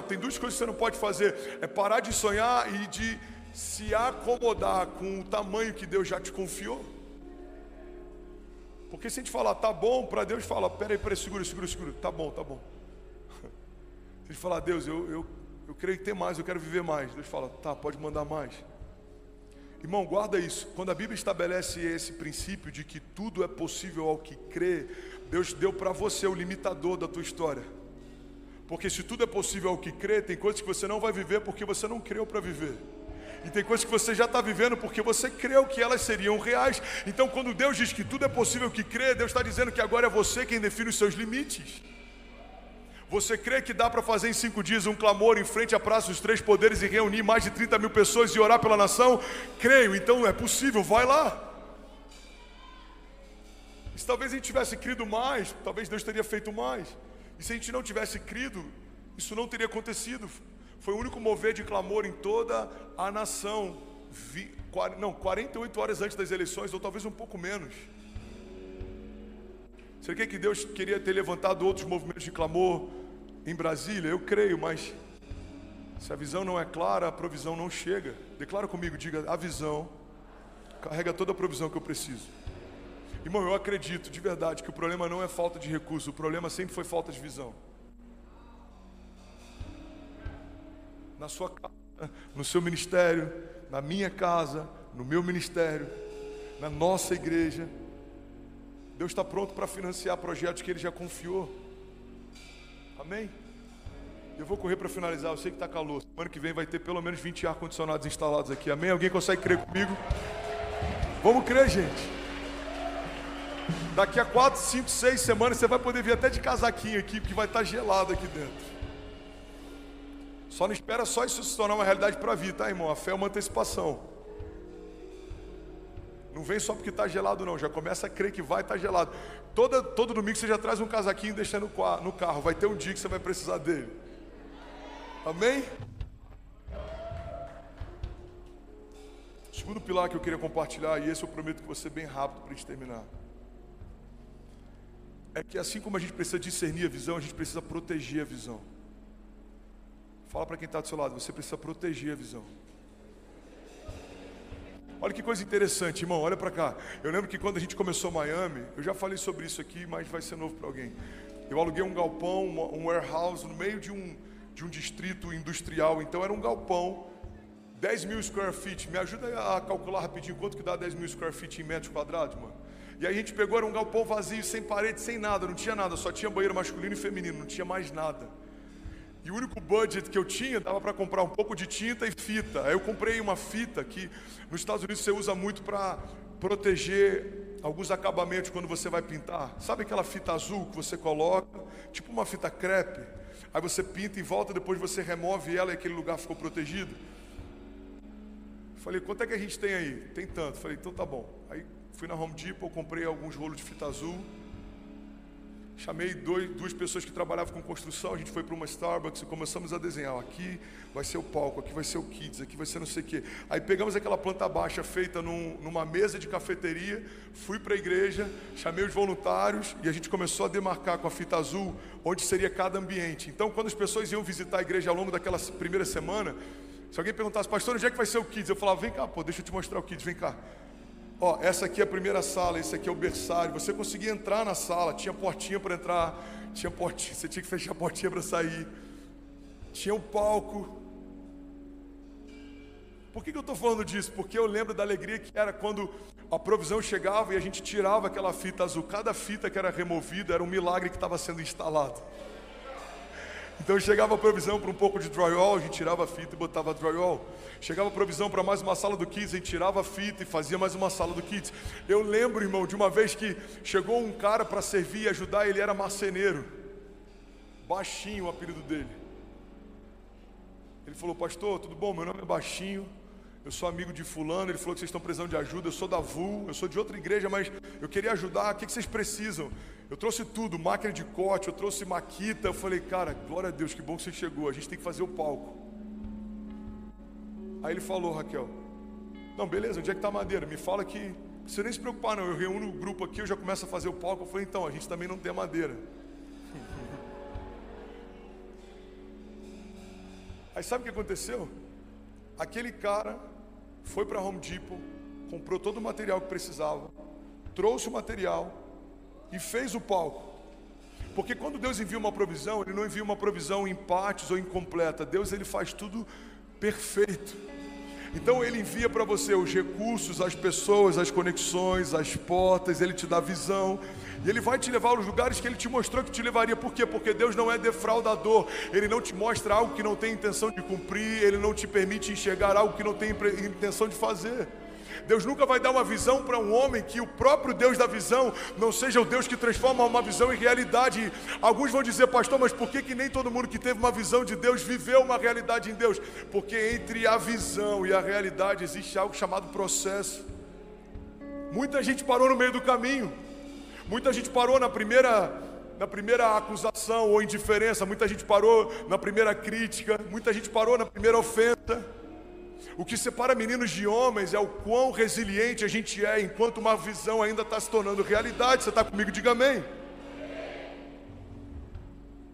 Tem duas coisas que você não pode fazer: é parar de sonhar e de se acomodar com o tamanho que Deus já te confiou. Porque se a gente falar tá bom, para Deus fala, peraí, segura, tá bom. Se a gente falar, Deus, eu creio que tem mais, eu quero viver mais, Deus fala, tá, pode mandar mais. Irmão, guarda isso. Quando a Bíblia estabelece esse princípio de que tudo é possível ao que crê, Deus deu para você o limitador da tua história. Porque se tudo é possível ao que crê, tem coisas que você não vai viver porque você não creu para viver. E tem coisas que você já está vivendo porque você creu que elas seriam reais. Então quando Deus diz que tudo é possível ao que crê, Deus está dizendo que agora é você quem define os seus limites. Você crê que dá para fazer em 5 dias um clamor em frente à Praça dos Três Poderes e reunir mais de 30 mil pessoas e orar pela nação? Creio, então é possível, vai lá. E se talvez a gente tivesse crido mais, talvez Deus teria feito mais. E se a gente não tivesse crido, isso não teria acontecido. Foi o único mover de clamor em toda a nação. 48 horas antes das eleições, ou talvez um pouco menos. Você crê que Deus queria ter levantado outros movimentos de clamor em Brasília? Eu creio, mas se a visão não é clara, a provisão não chega. Declara comigo, diga, a visão carrega toda a provisão que eu preciso. Irmão, eu acredito de verdade que o problema não é falta de recurso, o problema sempre foi falta de visão. Na sua casa, no seu ministério, na minha casa, no meu ministério, na nossa igreja, Deus está pronto para financiar projetos que Ele já confiou. Amém? Eu vou correr para finalizar, eu sei que está calor. Semana que vem vai ter pelo menos 20 ar-condicionados instalados aqui. Amém? Alguém consegue crer comigo? Vamos crer, gente. Daqui a 4, 5, 6 semanas você vai poder vir até de casaquinho aqui, porque vai estar gelado aqui dentro. Só não espera só isso se tornar uma realidade para vir, tá, irmão? A fé é uma antecipação. Não vem só porque está gelado não, já começa a crer que vai estar gelado. Todo domingo você já traz um casaquinho e deixa no carro. Vai ter um dia que você vai precisar dele. Amém? O segundo pilar que eu queria compartilhar, e esse eu prometo que vou ser bem rápido para a gente terminar, é que assim como a gente precisa discernir a visão, a gente precisa proteger a visão. Fala para quem está do seu lado, você precisa proteger a visão. Olha que coisa interessante, irmão, olha para cá. Eu lembro que quando a gente começou Miami, eu já falei sobre isso aqui, mas vai ser novo para alguém. Eu aluguei um galpão, um warehouse no meio de um distrito industrial. Então era um galpão, 10 mil square feet. Me ajuda a calcular rapidinho quanto que dá 10 mil square feet em metros quadrados, mano. E aí a gente pegou, era um galpão vazio, sem parede, sem nada, não tinha nada, só tinha banheiro masculino e feminino, não tinha mais nada. E o único budget que eu tinha dava para comprar um pouco de tinta e fita. Aí eu comprei uma fita que nos Estados Unidos você usa muito para proteger alguns acabamentos quando você vai pintar. Sabe aquela fita azul que você coloca, tipo uma fita crepe? Aí você pinta em volta, depois você remove ela e aquele lugar ficou protegido. Falei, quanto é que a gente tem aí? Tem tanto. Falei, então tá bom. Aí fui na Home Depot, comprei alguns rolos de fita azul. Chamei duas pessoas que trabalhavam com construção, a gente foi para uma Starbucks e começamos a desenhar. Aqui vai ser o palco, aqui vai ser o kids, aqui vai ser não sei o quê. Aí pegamos aquela planta baixa feita numa mesa de cafeteria, fui para a igreja, chamei os voluntários e a gente começou a demarcar com a fita azul onde seria cada ambiente. Então quando as pessoas iam visitar a igreja ao longo daquela primeira semana, se alguém perguntasse, pastor, onde é que vai ser o kids? Eu falava, vem cá, pô, deixa eu te mostrar o kids, vem cá. Ó, essa aqui é a primeira sala, esse aqui é o berçário. Você conseguia entrar na sala, tinha portinha para entrar, tinha portinha, você tinha que fechar a portinha para sair. Tinha um palco. Por que eu estou falando disso? Porque eu lembro da alegria que era quando a provisão chegava e a gente tirava aquela fita azul. Cada fita que era removida era um milagre que estava sendo instalado. Então chegava a provisão para um pouco de drywall, a gente tirava a fita e botava drywall. Chegava a provisão para mais uma sala do kids, a gente tirava a fita e fazia mais uma sala do kids. Eu lembro, irmão, de uma vez que chegou um cara para servir e ajudar, ele era marceneiro. Baixinho o apelido dele. Ele falou, pastor, tudo bom? Meu nome é Baixinho, eu sou amigo de fulano, ele falou que vocês estão precisando de ajuda, eu sou da VUL, eu sou de outra igreja, mas eu queria ajudar, o que vocês precisam? Eu trouxe tudo, máquina de corte, eu trouxe maquita. Eu falei, cara, glória a Deus, que bom que você chegou, a gente tem que fazer o palco. Aí ele falou, Raquel, não, beleza, onde é que está a madeira? Me fala que, não precisa nem se preocupar não, eu reúno o grupo aqui, eu já começo a fazer o palco. Eu falei, então, a gente também não tem a madeira. Aí sabe o que aconteceu? Aquele cara foi para Home Depot, comprou todo o material que precisava, trouxe o material e fez o palco. Porque quando Deus envia uma provisão, Ele não envia uma provisão em partes ou incompleta. Deus, Ele faz tudo perfeito. Então Ele envia para você os recursos, as pessoas, as conexões, as portas, Ele te dá visão. E Ele vai te levar aos lugares que Ele te mostrou que te levaria. Por quê? Porque Deus não é defraudador. Ele não te mostra algo que não tem intenção de cumprir. Ele não te permite enxergar algo que não tem intenção de fazer. Deus nunca vai dar uma visão para um homem que o próprio Deus da visão não seja o Deus que transforma uma visão em realidade. Alguns vão dizer, pastor, mas por que nem todo mundo que teve uma visão de Deus viveu uma realidade em Deus? Porque entre a visão e a realidade existe algo chamado processo. Muita gente parou no meio do caminho. Muita gente parou na primeira acusação ou indiferença. Muita gente parou na primeira crítica. Muita gente parou na primeira ofensa. O que separa meninos de homens é o quão resiliente a gente é enquanto uma visão ainda está se tornando realidade. Você está comigo? Diga amém.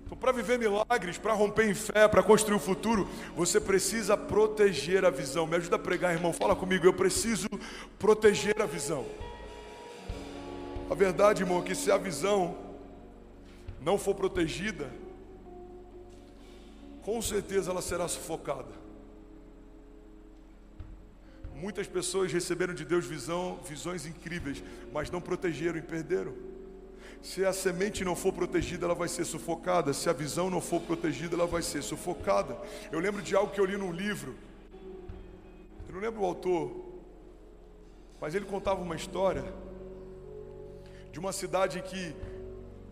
Então, para viver milagres, para romper em fé, para construir o futuro, você precisa proteger a visão. Me ajuda a pregar, irmão. Fala comigo. Eu preciso proteger a visão. A verdade, irmão, é que se a visão não for protegida, com certeza ela será sufocada. Muitas pessoas receberam de Deus visões incríveis, mas não protegeram e perderam. Se a semente não for protegida, ela vai ser sufocada. Se a visão não for protegida, ela vai ser sufocada. Eu lembro de algo que eu li num livro. Eu não lembro o autor, mas ele contava uma história de uma cidade que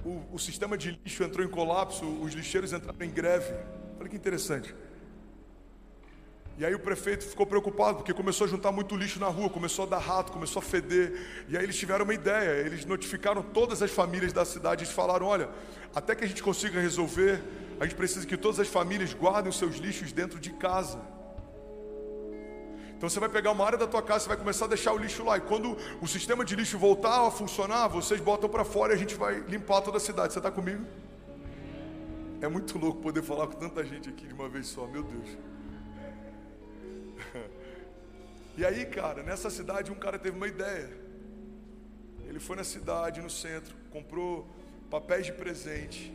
o sistema de lixo entrou em colapso, os lixeiros entraram em greve. Olha que interessante. E aí o prefeito ficou preocupado, porque começou a juntar muito lixo na rua, começou a dar rato, começou a feder. E aí eles tiveram uma ideia, eles notificaram todas as famílias da cidade, eles falaram, olha, até que a gente consiga resolver, a gente precisa que todas as famílias guardem os seus lixos dentro de casa. Então você vai pegar uma área da tua casa, você vai começar a deixar o lixo lá. E quando o sistema de lixo voltar a funcionar, vocês botam para fora e a gente vai limpar toda a cidade. Você está comigo? É muito louco poder falar com tanta gente aqui de uma vez só, meu Deus. E aí, cara, nessa cidade um cara teve uma ideia. Ele foi na cidade, no centro, comprou papéis de presente.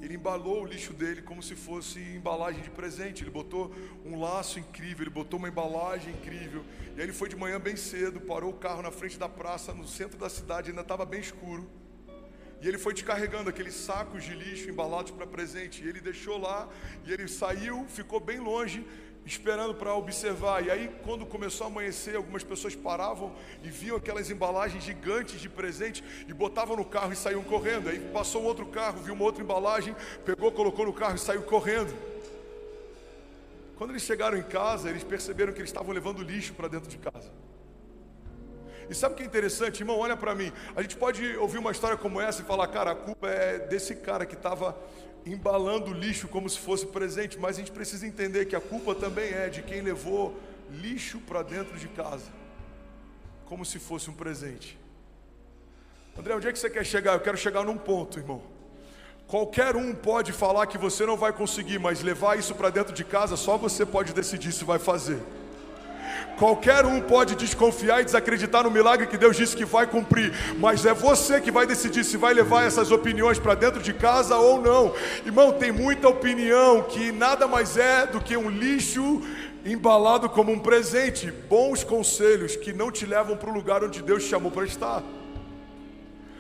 Ele embalou o lixo dele como se fosse embalagem de presente. Ele botou um laço incrível, ele botou uma embalagem incrível. E aí ele foi de manhã bem cedo, parou o carro na frente da praça, no centro da cidade, ainda estava bem escuro. E ele foi descarregando aqueles sacos de lixo embalados para presente. E ele deixou lá, e ele saiu, ficou bem longe, esperando para observar. E aí, quando começou a amanhecer, algumas pessoas paravam e viam aquelas embalagens gigantes de presente e botavam no carro e saíam correndo. Aí passou um outro carro, viu uma outra embalagem, pegou, colocou no carro e saiu correndo. Quando eles chegaram em casa, eles perceberam que eles estavam levando lixo para dentro de casa. E sabe o que é interessante, irmão? Olha para mim. A gente pode ouvir uma história como essa e falar, cara, a culpa é desse cara que estava embalando lixo como se fosse presente, mas a gente precisa entender que a culpa também é de quem levou lixo para dentro de casa, como se fosse um presente. André, onde é que você quer chegar? Eu quero chegar num ponto, irmão. Qualquer um pode falar que você não vai conseguir, mas levar isso para dentro de casa, só você pode decidir se vai fazer. Qualquer um pode desconfiar e desacreditar no milagre que Deus disse que vai cumprir, mas é você que vai decidir se vai levar essas opiniões para dentro de casa ou não. Irmão, tem muita opinião que nada mais é do que um lixo embalado como um presente. Bons conselhos que não te levam para o lugar onde Deus te chamou para estar.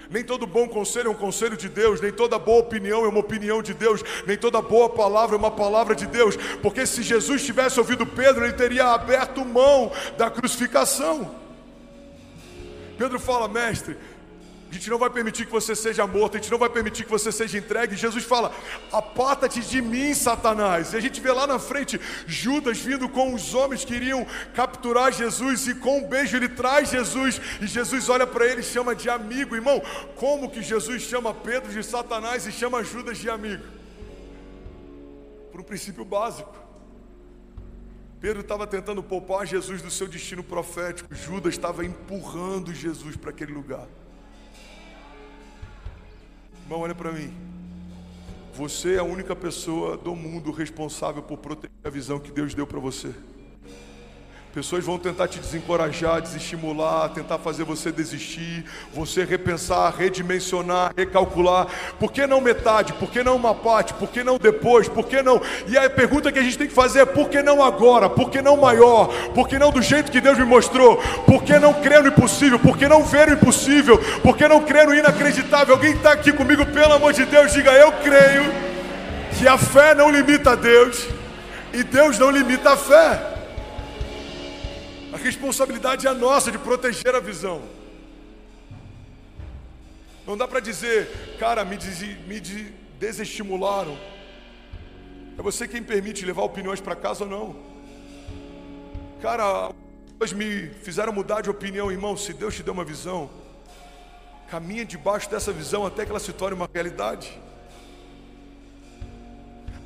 Nem todo bom conselho é um conselho de Deus, nem toda boa opinião é uma opinião de Deus, nem toda boa palavra é uma palavra de Deus, porque se Jesus tivesse ouvido Pedro, ele teria aberto mão da crucificação. Pedro fala, mestre, a gente não vai permitir que você seja morto, a gente não vai permitir que você seja entregue. Jesus fala, aparta-te de mim, Satanás. E a gente vê lá na frente Judas vindo com os homens que iriam capturar Jesus, e com um beijo ele traz Jesus, e Jesus olha para ele e chama de amigo. Irmão, como que Jesus chama Pedro de Satanás e chama Judas de amigo? Por um princípio básico. Pedro estava tentando poupar Jesus do seu destino profético, Judas estava empurrando Jesus para aquele lugar. Irmão, olha para mim. Você é a única pessoa do mundo responsável por proteger a visão que Deus deu para você. Pessoas vão tentar te desencorajar, desestimular, tentar fazer você desistir, você repensar, redimensionar, recalcular. Por que não metade? Por que não uma parte? Por que não depois? Por que não? E a pergunta que a gente tem que fazer é: por que não agora? Por que não maior? Por que não do jeito que Deus me mostrou? Por que não crer no impossível? Por que não ver o impossível? Por que não crer no inacreditável? Alguém está aqui comigo, pelo amor de Deus, diga: eu creio que a fé não limita a Deus e Deus não limita a fé. A responsabilidade é nossa de proteger a visão. Não dá para dizer: cara, me desestimularam. É você quem permite levar opiniões para casa ou não. Cara, pessoas me fizeram mudar de opinião. Irmão, se Deus te deu uma visão, caminha debaixo dessa visão até que ela se torne uma realidade.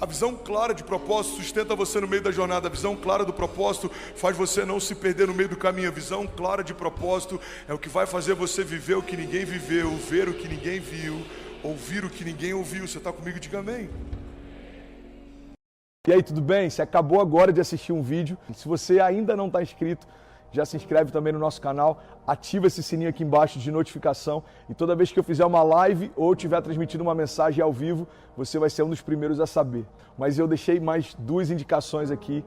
A visão clara de propósito sustenta você no meio da jornada. A visão clara do propósito faz você não se perder no meio do caminho. A visão clara de propósito é o que vai fazer você viver o que ninguém viveu, ver o que ninguém viu, ouvir o que ninguém ouviu. Você está comigo? Diga amém. E aí, tudo bem? Você acabou agora de assistir um vídeo. Se você ainda não está inscrito, já se inscreve também no nosso canal, ativa esse sininho aqui embaixo de notificação e toda vez que eu fizer uma live ou estiver transmitindo uma mensagem ao vivo, você vai ser um dos primeiros a saber. Mas eu deixei mais 2 indicações aqui.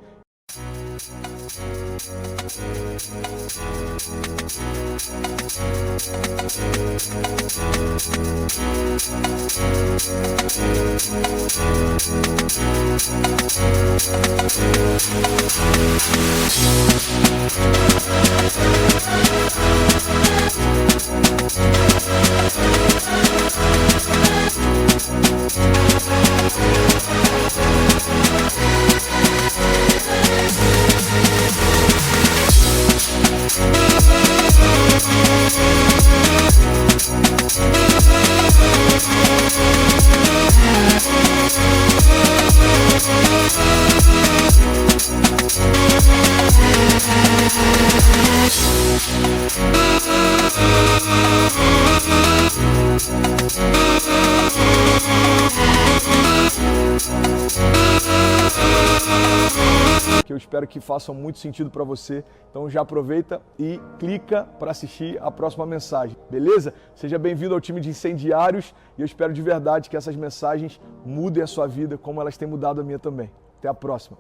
Que eu espero que façam muito sentido para você. Então já aproveita e clica para assistir a próxima mensagem, beleza? Seja bem-vindo ao time de incendiários e eu espero de verdade que essas mensagens mudem a sua vida como elas têm mudado a minha também. Até a próxima.